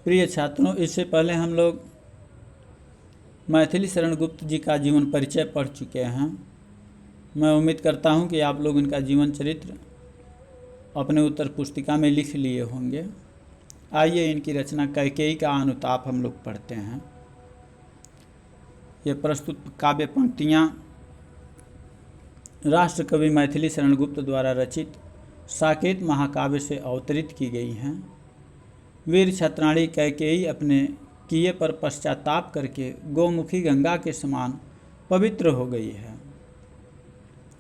प्रिय छात्रों, इससे पहले हम लोग मैथिली शरण गुप्त जी का जीवन परिचय पढ़ चुके हैं। मैं उम्मीद करता हूं कि आप लोग इनका जीवन चरित्र अपने उत्तर पुस्तिका में लिख लिए होंगे। आइए इनकी रचना कैकेयी का अनुताप हम लोग पढ़ते हैं। ये प्रस्तुत काव्य पंक्तियाँ राष्ट्र कवि मैथिली शरण गुप्त द्वारा रचित साकेत महाकाव्य से अवतरित की गई हैं। वीर छत्राणी कैकेयी अपने किए पर पश्चाताप करके गौमुखी गंगा के समान पवित्र हो गई है।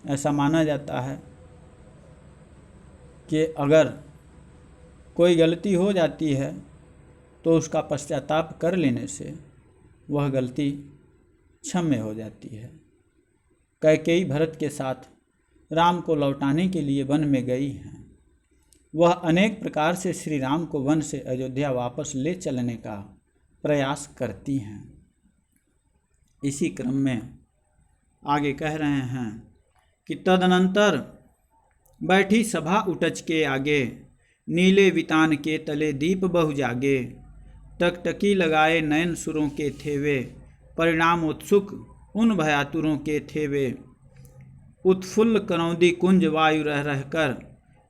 ऐसा माना जाता है कि अगर कोई गलती हो जाती है तो उसका पश्चाताप कर लेने से वह गलती क्षम्य हो जाती है। कैकेयी भरत के साथ राम को लौटाने के लिए वन में गई हैं। वह अनेक प्रकार से श्री राम को वन से अयोध्या वापस ले चलने का प्रयास करती हैं। इसी क्रम में आगे कह रहे हैं कि तदनंतर बैठी सभा उटच के आगे, नीले वितान के तले दीप बहु जागे, टकटकी लगाए नयन सुरों के थे वे, परिणाम उत्सुक उन भयातुरों के थे वे, उत्फुल्ल करौंदी कुंज वायु रह रहकर,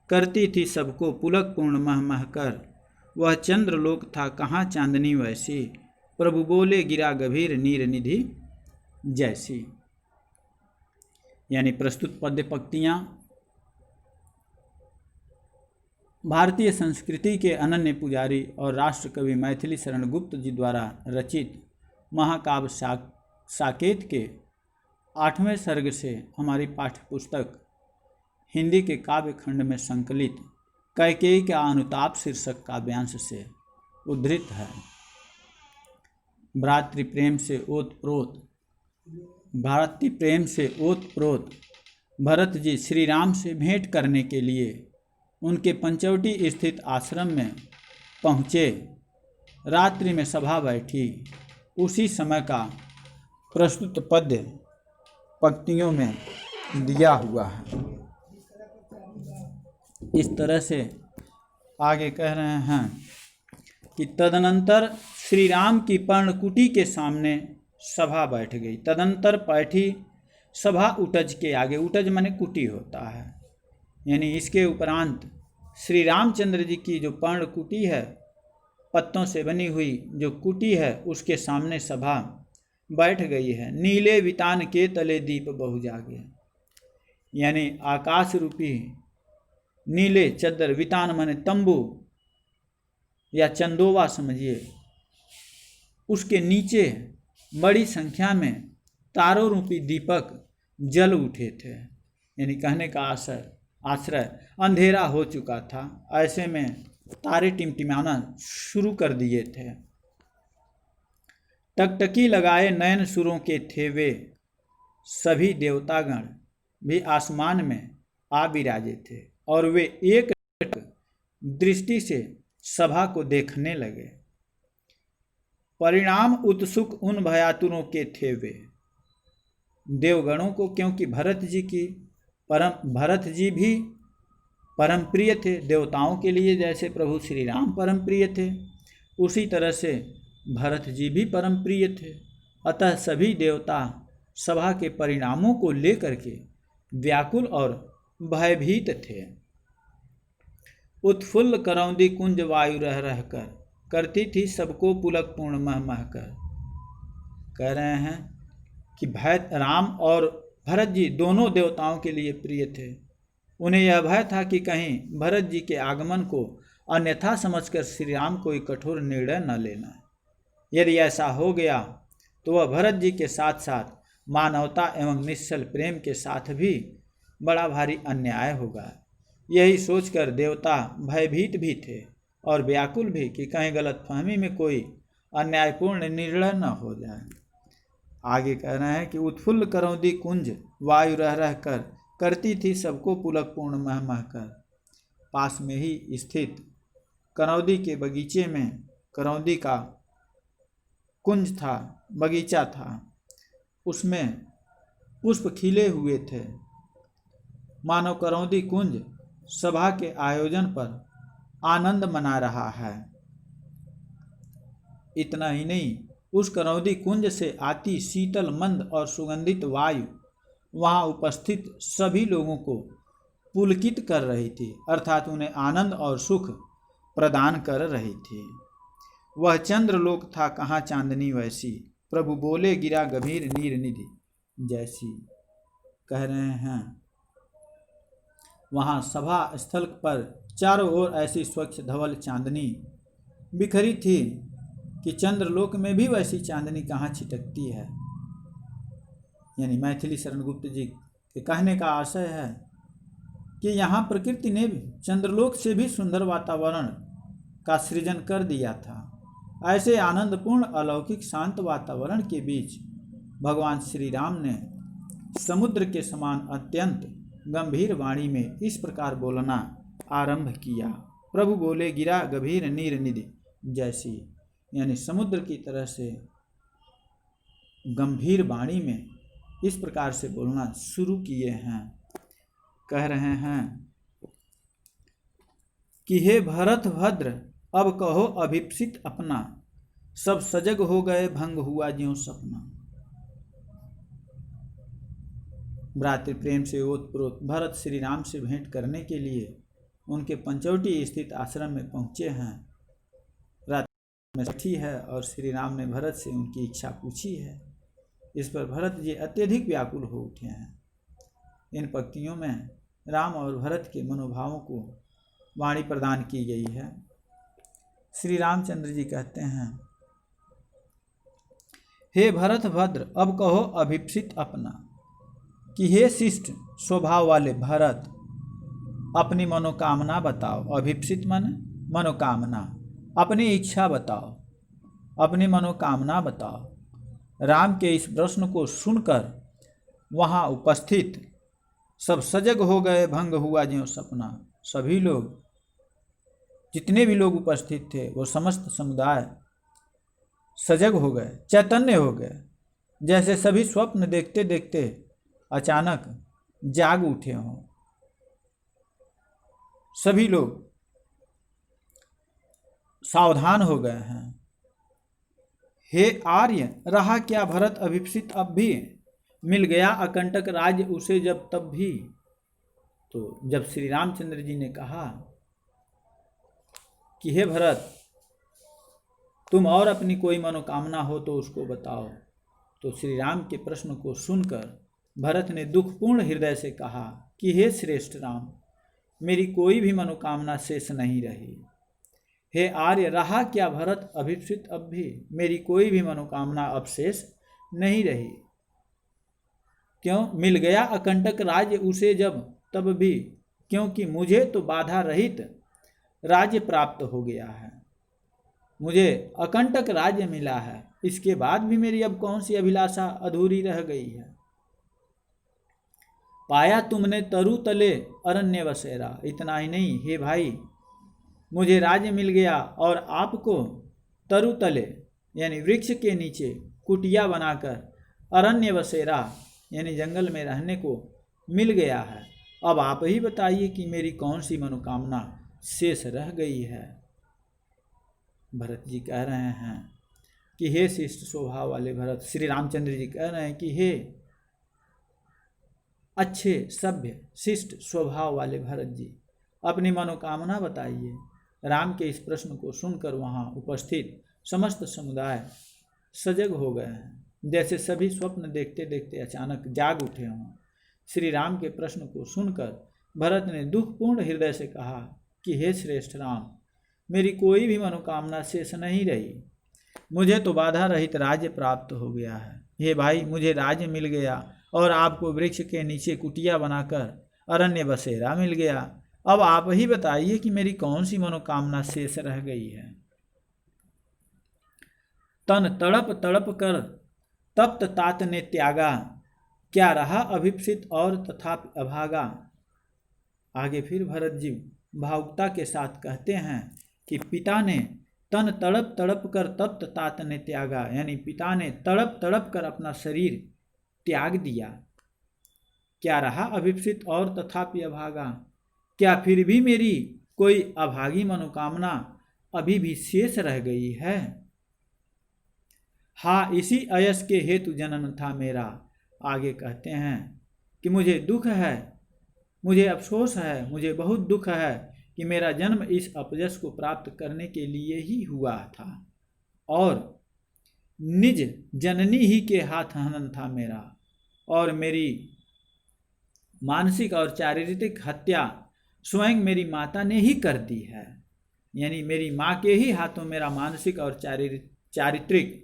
करती थी सबको पुलक पूर्ण मह मह कर, वह चंद्रलोक था कहाँ चांदनी वैसी, प्रभु बोले गिरा गभीर नीर निधि जैसी। यानी प्रस्तुत पद्य पंक्तियाँ भारतीय संस्कृति के अनन्य पुजारी और राष्ट्र कवि मैथिली शरण गुप्त जी द्वारा रचित महाकाव्य साकेत के 8वें सर्ग से हमारी पाठ्य पुस्तक हिंदी के काव्य खंड में संकलित कैकेयी का अनुताप शीर्षक काव्यांश से उद्धृत है। भ्रातृ प्रेम से ओतप्रोत भरत जी श्री राम से भेंट करने के लिए उनके पंचवटी स्थित आश्रम में पहुँचे। रात्रि में सभा बैठी। उसी समय का प्रस्तुत पद्य पंक्तियों में दिया हुआ है। इस तरह से आगे कह रहे हैं कि तदनंतर श्री राम की पर्णकुटी के सामने सभा बैठ गई। तदनंतर बैठी सभा उटज के आगे। उटज माने कुटी होता है, यानी इसके उपरांत श्री रामचंद्र जी की जो पर्णकुटी है, पत्तों से बनी हुई जो कुटी है, उसके सामने सभा बैठ गई है। नीले वितान के तले दीप बहु जागे, यानी आकाश रूपी नीले चद्दर, वितान माने तंबू या चंदोवा समझिए, उसके नीचे बड़ी संख्या में तारों रूपी दीपक जल उठे थे। यानी कहने का आश्रय अंधेरा हो चुका था, ऐसे में तारे टिमटिमाना शुरू कर दिए थे। टकटकी लगाए नयन सुरों के थे वे, सभी देवतागण भी आसमान में आ विराजे थे और वे एक दृष्टि से सभा को देखने लगे। परिणाम उत्सुक उन भयातुरों के थे वे, देवगणों को, क्योंकि भरत जी भी परम प्रिय थे देवताओं के लिए। जैसे प्रभु श्री राम परम प्रिय थे, उसी तरह से भरत जी भी परम प्रिय थे। अतः सभी देवता सभा के परिणामों को लेकर के व्याकुल और भयभीत थे। उत्फुल्ल करौंदी कुंज वायु रह रहकर, करती थी सबको पुलक पूर्ण मह मह कर। कह रहे हैं कि राम और भरत जी दोनों देवताओं के लिए प्रिय थे। उन्हें यह भय था कि कहीं भरत जी के आगमन को अन्यथा समझकर श्री राम कोई कठोर निर्णय न लेना। यदि ऐसा हो गया तो वह भरत जी के साथ साथ मानवता एवं निश्चल प्रेम के साथ भी बड़ा भारी अन्याय होगा। यही सोचकर देवता भयभीत भी थे और व्याकुल भी कि कहीं गलतफहमी में कोई अन्यायपूर्ण निर्णय न हो जाए। आगे कह रहे हैं कि उत्फुल्ल करौंदी कुंज वायु रह रहकर, करती थी सबको पुलक पूर्ण मह मह कर। पास में ही स्थित करौंदी के बगीचे में, करौंदी का कुंज था, बगीचा था, उसमें पुष्प खिले हुए थे। मानो करौंदी कुंज सभा के आयोजन पर आनंद मना रहा है। इतना ही नहीं, उस करौंदी कुंज से आती शीतल मंद और सुगंधित वायु वहाँ उपस्थित सभी लोगों को पुलकित कर रही थी, अर्थात उन्हें आनंद और सुख प्रदान कर रही थी। वह चंद्रलोक था, कहाँ चांदनी वैसी, प्रभु बोले गिरा गंभीर नीर निधि जैसी। कह रहे हैं वहाँ सभा स्थल पर चारों ओर ऐसी स्वच्छ धवल चांदनी बिखरी थी कि चंद्रलोक में भी वैसी चांदनी कहाँ छिटकती है। यानी मैथिली शरण गुप्त जी के कहने का आशय है कि यहाँ प्रकृति ने चंद्रलोक से भी सुंदर वातावरण का सृजन कर दिया था। ऐसे आनंदपूर्ण अलौकिक शांत वातावरण के बीच भगवान श्री राम ने समुद्र के समान अत्यंत गंभीर वाणी में इस प्रकार बोलना आरंभ किया। प्रभु बोले गिरा गंभीर नीर निधि जैसी, यानी समुद्र की तरह से गंभीर वाणी में इस प्रकार से बोलना शुरू किए हैं। कह रहे हैं कि हे भरत भद्र, अब कहो अभिप्सित अपना, सब सजग हो गए भंग हुआ ज्यों सपना। भ्रातृ प्रेम से ओतप्रोत भरत श्री राम से भेंट करने के लिए उनके पंचवटी स्थित आश्रम में पहुँचे हैं। रात में बैठी है और श्री राम ने भरत से उनकी इच्छा पूछी है। इस पर भरत जी अत्यधिक व्याकुल हो उठे हैं। इन पंक्तियों में राम और भरत के मनोभावों को वाणी प्रदान की गई है। श्री रामचंद्र जी कहते हैं, हे भरत भद्र, अब कहो अभिप्सित अपना, कि हे शिष्ट स्वभाव वाले भरत, अपनी मनोकामना बताओ। अभिप्सित मन मनोकामना, अपनी इच्छा बताओ, अपनी मनोकामना बताओ। राम के इस प्रश्न को सुनकर वहाँ उपस्थित सब सजग हो गए, भंग हुआ ज्यों सपना। सभी लोग, जितने भी लोग उपस्थित थे, वो समस्त समुदाय सजग हो गए, चैतन्य हो गए, जैसे सभी स्वप्न देखते देखते अचानक जाग उठे हों। सभी लोग सावधान हो गए हैं। हे आर्य, रहा क्या भरत अभिप्सित अब भी, मिल गया अकंटक राज्य उसे जब तब भी। तो जब श्री रामचंद्र जी ने कहा कि हे भरत, तुम और अपनी कोई मनोकामना हो तो उसको बताओ, तो श्री राम के प्रश्न को सुनकर भरत ने दुखपूर्ण हृदय से कहा कि हे श्रेष्ठ राम, मेरी कोई भी मनोकामना शेष नहीं रही। हे आर्य, रहा क्या भरत अभिप्सित अब भी, मेरी कोई भी मनोकामना अब शेष नहीं रही। क्यों? मिल गया अकंटक राज्य उसे जब तब भी, क्योंकि मुझे तो बाधा रहित राज्य प्राप्त हो गया है। मुझे अकंटक राज्य मिला है, इसके बाद भी मेरी अब कौन सी अभिलाषा अधूरी रह गई है। पाया तुमने तरु तले अरण्य बसेरा, इतना ही नहीं हे भाई, मुझे राज्य मिल गया और आपको तरु तले यानी वृक्ष के नीचे कुटिया बनाकर अरण्य बसेरा यानी जंगल में रहने को मिल गया है। अब आप ही बताइए कि मेरी कौन सी मनोकामना शेष रह गई है। भरत जी कह रहे हैं कि हे शिष्ट स्वभाव वाले भरत, श्री रामचंद्र जी कह रहे हैं कि हे अच्छे सभ्य शिष्ट स्वभाव वाले भरत जी, अपनी मनोकामना बताइए। राम के इस प्रश्न को सुनकर वहाँ उपस्थित समस्त समुदाय सजग हो गए हैं, जैसे सभी स्वप्न देखते देखते अचानक जाग उठे हों। श्री राम के प्रश्न को सुनकर भरत ने दुखपूर्ण हृदय से कहा कि हे श्रेष्ठ राम, मेरी कोई भी मनोकामना शेष नहीं रही। मुझे तो बाधा रहित राज्य प्राप्त हो गया है। हे भाई, मुझे राज्य मिल गया और आपको वृक्ष के नीचे कुटिया बनाकर अरण्य बसेरा मिल गया। अब आप ही बताइए कि मेरी कौन सी मनोकामना शेष रह गई है। तन तड़प तड़प कर तप्त तात ने त्यागा, क्या रहा अभिप्सित और तथापि अभागा। आगे फिर भरत जी भावुकता के साथ कहते हैं कि पिता ने तन तड़प तड़प कर तप्त तात ने त्यागा, यानी पिता ने तड़प तड़प कर अपना शरीर त्याग दिया। क्या रहा अभिप्सित और तथापि अभागा, क्या फिर भी मेरी कोई अभागी मनोकामना अभी भी शेष रह गई है। हाँ इसी अयस के हेतु जनन था मेरा। आगे कहते हैं कि मुझे दुख है, मुझे अफसोस है, मुझे बहुत दुख है कि मेरा जन्म इस अपयश को प्राप्त करने के लिए ही हुआ था, और निज जननी ही के हाथ हनन था मेरा, और मेरी मानसिक और शारीरिक हत्या स्वयं मेरी माता ने ही कर दी है। यानी मेरी माँ के ही हाथों मेरा मानसिक और चारित्रिक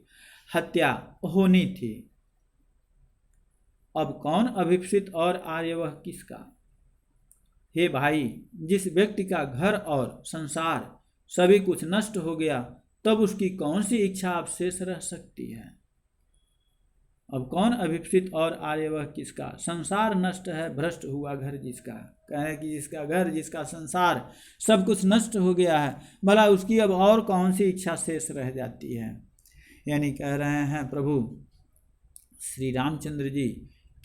हत्या होनी थी। अब कौन अभिप्सित और आर्यवह किसका? हे भाई, जिस व्यक्ति का घर और संसार सभी कुछ नष्ट हो गया, तब उसकी कौन सी इच्छा अब शेष रह सकती है? अब कौन अभिप्सित और आर्यवह किसका? संसार नष्ट है, भ्रष्ट हुआ घर जिसका। कह रहे कि जिसका घर, जिसका संसार सब कुछ नष्ट हो गया है, भला उसकी अब और कौन सी इच्छा शेष रह जाती है? यानी कह रहे हैं प्रभु श्री रामचंद्र जी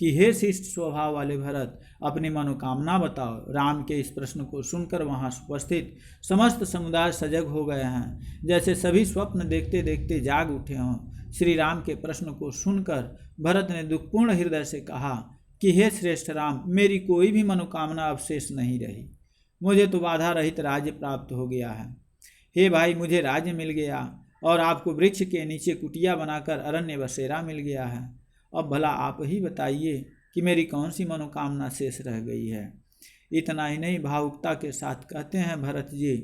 कि हे शिष्ट स्वभाव वाले भरत, अपनी मनोकामना बताओ। राम के इस प्रश्न को सुनकर वहाँ उपस्थित समस्त समुदाय सजग हो गए हैं, जैसे सभी स्वप्न देखते देखते जाग उठे हों। श्री राम के प्रश्न को सुनकर भरत ने दुखपूर्ण हृदय से कहा कि हे श्रेष्ठ राम, मेरी कोई भी मनोकामना अवशेष नहीं रही। मुझे तो बाधा रहित राज्य प्राप्त हो गया है। हे भाई, मुझे राज्य मिल गया और आपको वृक्ष के नीचे कुटिया बनाकर अरण्य बसेरा मिल गया है। अब भला आप ही बताइए कि मेरी कौन सी मनोकामना शेष रह गई है। इतना ही नहीं, भावुकता के साथ कहते हैं भरत जी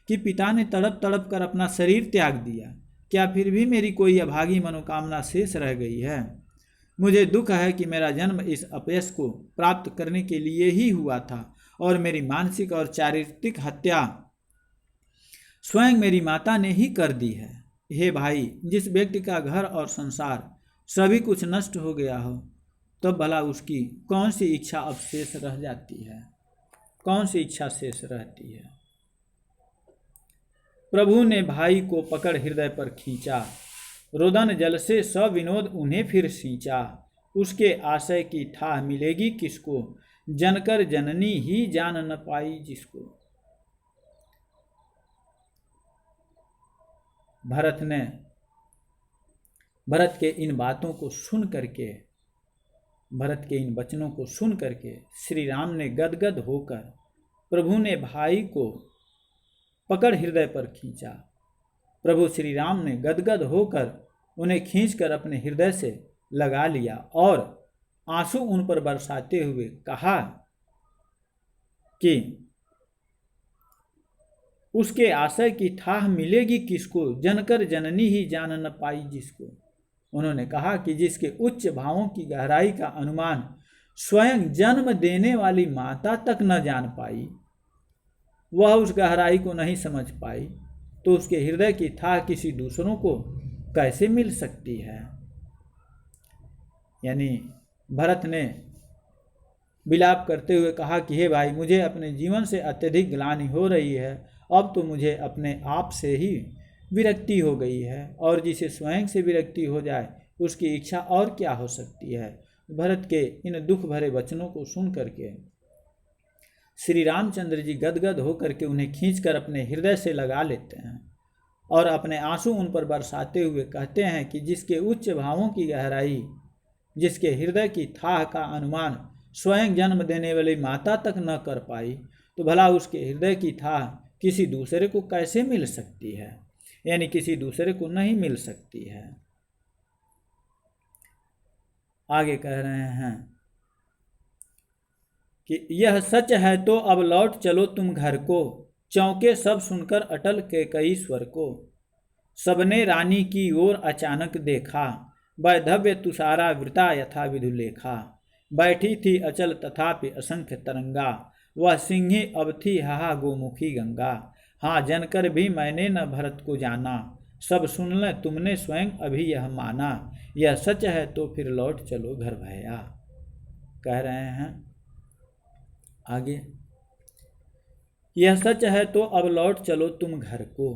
कि पिता ने तड़प तड़प कर अपना शरीर त्याग दिया, क्या फिर भी मेरी कोई अभागी मनोकामना शेष रह गई है? मुझे दुख है कि मेरा जन्म इस अपयश को प्राप्त करने के लिए ही हुआ था, और मेरी मानसिक और शारीरिक हत्या स्वयं मेरी माता ने ही कर दी है। हे भाई, जिस व्यक्ति का घर और संसार सभी कुछ नष्ट हो गया हो, तब भला उसकी कौन सी इच्छा अब शेष रह जाती है? कौन सी इच्छा शेष रहती है? प्रभु ने भाई को पकड़ हृदय पर खींचा, रोदन जल से सविनोद उन्हें फिर सींचा। उसके आशय की ठाह मिलेगी किसको, जनकर जननी ही जान न पाई जिसको। भरत के इन बातों को सुन करके, भरत के इन वचनों को सुन करके श्री राम ने गदगद होकर, प्रभु ने भाई को पकड़ हृदय पर खींचा। प्रभु श्री राम ने गदगद होकर उन्हें खींचकर अपने हृदय से लगा लिया और आंसू उन पर बरसाते हुए कहा कि उसके आशय की ठाह मिलेगी किसको, जनकर जननी ही जान न पाई जिसको। उन्होंने कहा कि जिसके उच्च भावों की गहराई का अनुमान स्वयं जन्म देने वाली माता तक न जान पाई, वह उस गहराई को नहीं समझ पाई, तो उसके हृदय की ठाह किसी दूसरों को कैसे मिल सकती है। यानी भरत ने विलाप करते हुए कहा कि हे भाई, मुझे अपने जीवन से अत्यधिक ग्लानि हो रही है। अब तो मुझे अपने आप से ही विरक्ति हो गई है, और जिसे स्वयं से विरक्ति हो जाए उसकी इच्छा और क्या हो सकती है। भरत के इन दुख भरे वचनों को सुन करके श्री रामचंद्र जी गदगद होकर के उन्हें खींचकर अपने हृदय से लगा लेते हैं और अपने आंसू उन पर बरसाते हुए कहते हैं कि जिसके उच्च भावों की गहराई, जिसके हृदय की ठाह का अनुमान स्वयं जन्म देने वाली माता तक न कर पाई, तो भला उसके हृदय की ठाह किसी दूसरे को कैसे मिल सकती है। यानी किसी दूसरे को नहीं मिल सकती है। आगे कह रहे हैं कि यह सच है तो अब लौट चलो तुम घर को, चौंके सब सुनकर अटल के कई स्वर को। सबने रानी की ओर अचानक देखा, वैधव्य तुषारा वृता यथा विधुलेखा। बैठी थी अचल तथापि असंख्य तरंगा, वह सिंही अब थी हाहा गोमुखी गंगा। हाँ जनकर भी मैंने न भरत को जाना, सब सुन लें तुमने स्वयं अभी यह माना। यह सच है तो फिर लौट चलो घर भैया। कह रहे हैं आगे, यह सच है तो अब लौट चलो तुम घर को।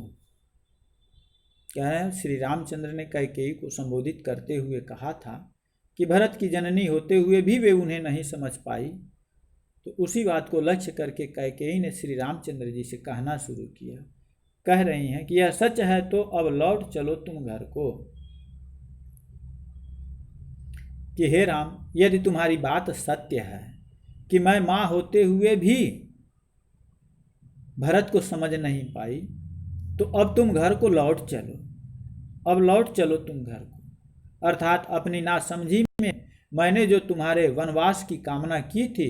कह रहे हैं श्री रामचंद्र ने कैकेयी को संबोधित करते हुए कहा था कि भरत की जननी होते हुए भी वे उन्हें नहीं समझ पाई। तो उसी बात को लक्ष्य करके कैकेयी ने श्री रामचंद्र जी से कहना शुरू किया। कह रही हैं कि यह सच है तो अब लौट चलो तुम घर को। कि हे राम, यदि तुम्हारी बात सत्य है कि मैं माँ होते हुए भी भरत को समझ नहीं पाई, तो अब तुम घर को लौट चलो। अब लौट चलो तुम घर को, अर्थात अपनी नासमझी में मैंने जो तुम्हारे वनवास की कामना की थी,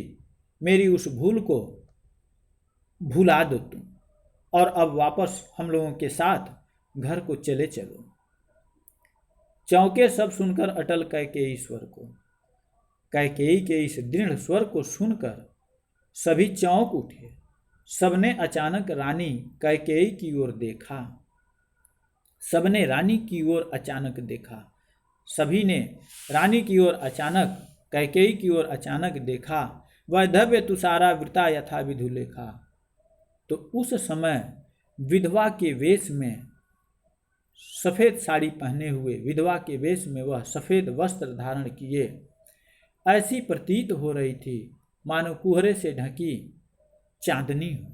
मेरी उस भूल को भुला दो तुम, और अब वापस हम लोगों के साथ घर को चले चलो। चौंके सब सुनकर अटल कैकेयी स्वर को। कैकेयी के इस दृढ़ स्वर को सुनकर सभी चौंक उठे। सबने अचानक रानी कैकेयी की ओर देखा। सबने रानी की ओर अचानक देखा। सभी ने रानी की ओर अचानक, कैकेयी की ओर अचानक देखा। वह धव्य तुषारा वृता यथा विधु लेखा। तो उस समय विधवा के वेश में, सफ़ेद साड़ी पहने हुए विधवा के वेश में वह सफ़ेद वस्त्र धारण किए ऐसी प्रतीत हो रही थी मानो कुहरे से ढकी चांदनी हो,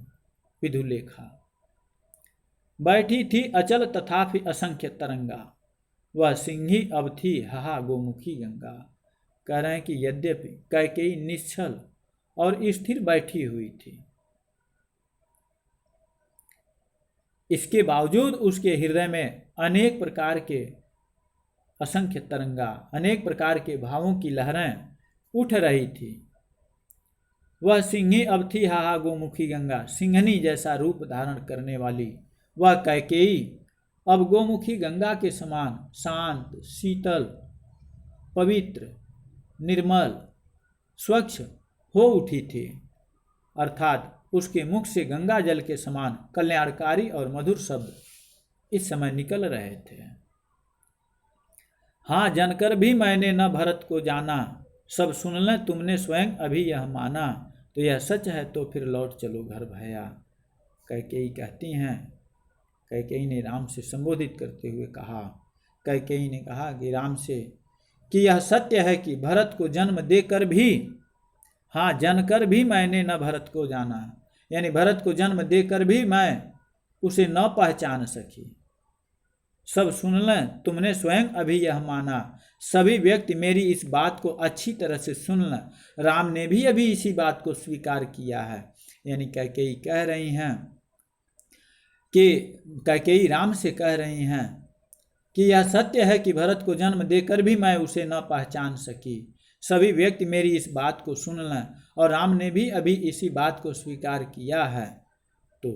विधुलेखा। बैठी थी अचल तथापि असंख्य तरंगा, वह सिंही अब थी हाहा गोमुखी गंगा। कह रहे हैं कि यद्यपि कैकेयी निश्चल और स्थिर बैठी हुई थी, इसके बावजूद उसके हृदय में अनेक प्रकार के असंख्य तरंगा, अनेक प्रकार के भावों की लहरें उठ रही थी। वह सिंही अब थी हाहा गोमुखी गंगा, सिंहनी जैसा रूप धारण करने वाली वह कैकेयी अब गोमुखी गंगा के समान शांत, शीतल, पवित्र, निर्मल, स्वच्छ हो उठी थी। अर्थात उसके मुख से गंगा जल के समान कल्याणकारी और मधुर शब्द इस समय निकल रहे थे। हाँ जानकर भी मैंने न भरत को जाना, सब सुन लें तुमने स्वयं अभी यह माना, तो यह सच है तो फिर लौट चलो घर भैया। कैकेयी कहती हैं, कैकेयी ने राम से संबोधित करते हुए कहा, कैकेयी ने कहा कि राम से कि यह सत्य है कि भरत को जन्म देकर भी, हाँ जानकर भी मैंने न भरत को जाना, यानी भरत को जन्म देकर भी मैं उसे न पहचान सकी। सब सुन लें तुमने स्वयं अभी यह माना, सभी व्यक्ति मेरी इस बात को अच्छी तरह से सुन लें। राम ने भी अभी इसी बात को स्वीकार किया है। यानी कैकेयी कह रही हैं कि कैकेयी राम से कह रही हैं कि यह सत्य है कि भरत को जन्म देकर भी मैं उसे न पहचान सकी। सभी व्यक्ति मेरी इस बात को सुन लें, और राम ने भी अभी इसी बात को स्वीकार किया है। तो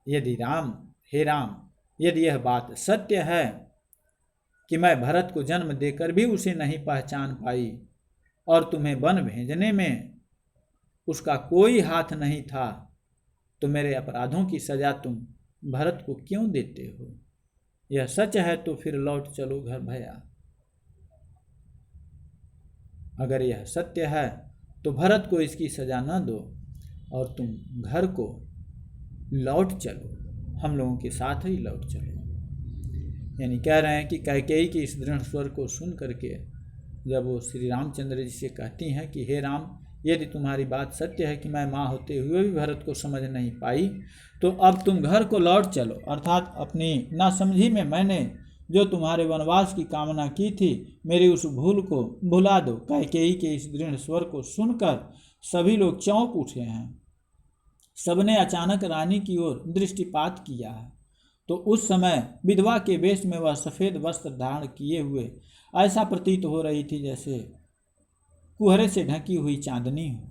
यदि राम, हे राम, यदि यह बात सत्य है कि मैं भरत को जन्म देकर भी उसे नहीं पहचान पाई और तुम्हें वन भेजने में उसका कोई हाथ नहीं था, तो मेरे अपराधों की सजा तुम भरत को क्यों देते हो? यह सच है तो फिर लौट चलो घर भैया। अगर यह सत्य है तो भरत को इसकी सजा न दो और तुम घर को लौट चलो, हम लोगों के साथ ही लौट चलो। यानी कह रहे हैं कि कैकेयी के इस दृढ़ स्वर को सुन करके जब वो श्री रामचंद्र जी से कहती हैं कि हे राम, यदि तुम्हारी बात सत्य है कि मैं माँ होते हुए भी भरत को समझ नहीं पाई, तो अब तुम घर को लौट चलो, अर्थात अपनी नासमझी में मैंने जो तुम्हारे वनवास की कामना की थी, मेरी उस भूल को भुला दो। कैकेयी के इस दृढ़ स्वर को सुनकर सभी लोग चौंक उठे हैं। सबने अचानक रानी की ओर दृष्टिपात किया है। तो उस समय विधवा के वेश में वह सफ़ेद वस्त्र धारण किए हुए ऐसा प्रतीत हो रही थी जैसे कुहरे से ढकी हुई चांदनी हो।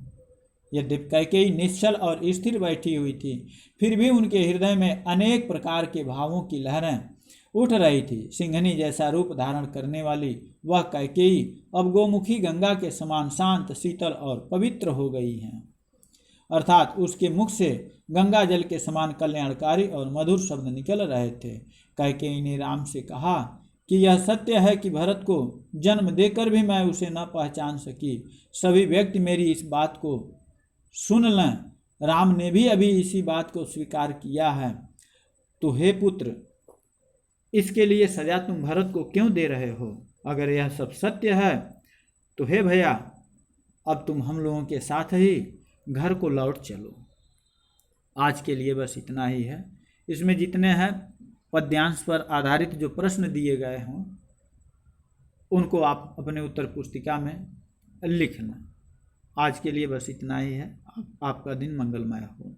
यद्यपि कैकेयी निश्चल और स्थिर बैठी हुई थी, फिर भी उनके हृदय में अनेक प्रकार के भावों की लहरें उठ रही थी। सिंहनी जैसा रूप धारण करने वाली वह कैकेयी अब गोमुखी गंगा के समान शांत, शीतल और पवित्र हो गई हैं। अर्थात उसके मुख से गंगा जल के समान कल्याणकारी और मधुर शब्द निकल रहे थे। कैकेयी ने राम से कहा कि यह सत्य है कि भरत को जन्म देकर भी मैं उसे न पहचान सकी। सभी व्यक्ति मेरी इस बात को सुन लें, राम ने भी अभी इसी बात को स्वीकार किया है। तो हे पुत्र, इसके लिए सजा तुम भरत को क्यों दे रहे हो? अगर यह सब सत्य है तो हे भैया, अब तुम हम लोगों के साथ ही घर को लौट चलो। आज के लिए बस इतना ही है। इसमें जितने हैं पद्यांश पर आधारित जो प्रश्न दिए गए हों उनको आप अपने उत्तर पुस्तिका में लिखना। आज के लिए बस इतना ही है। आपका दिन मंगलमय हो।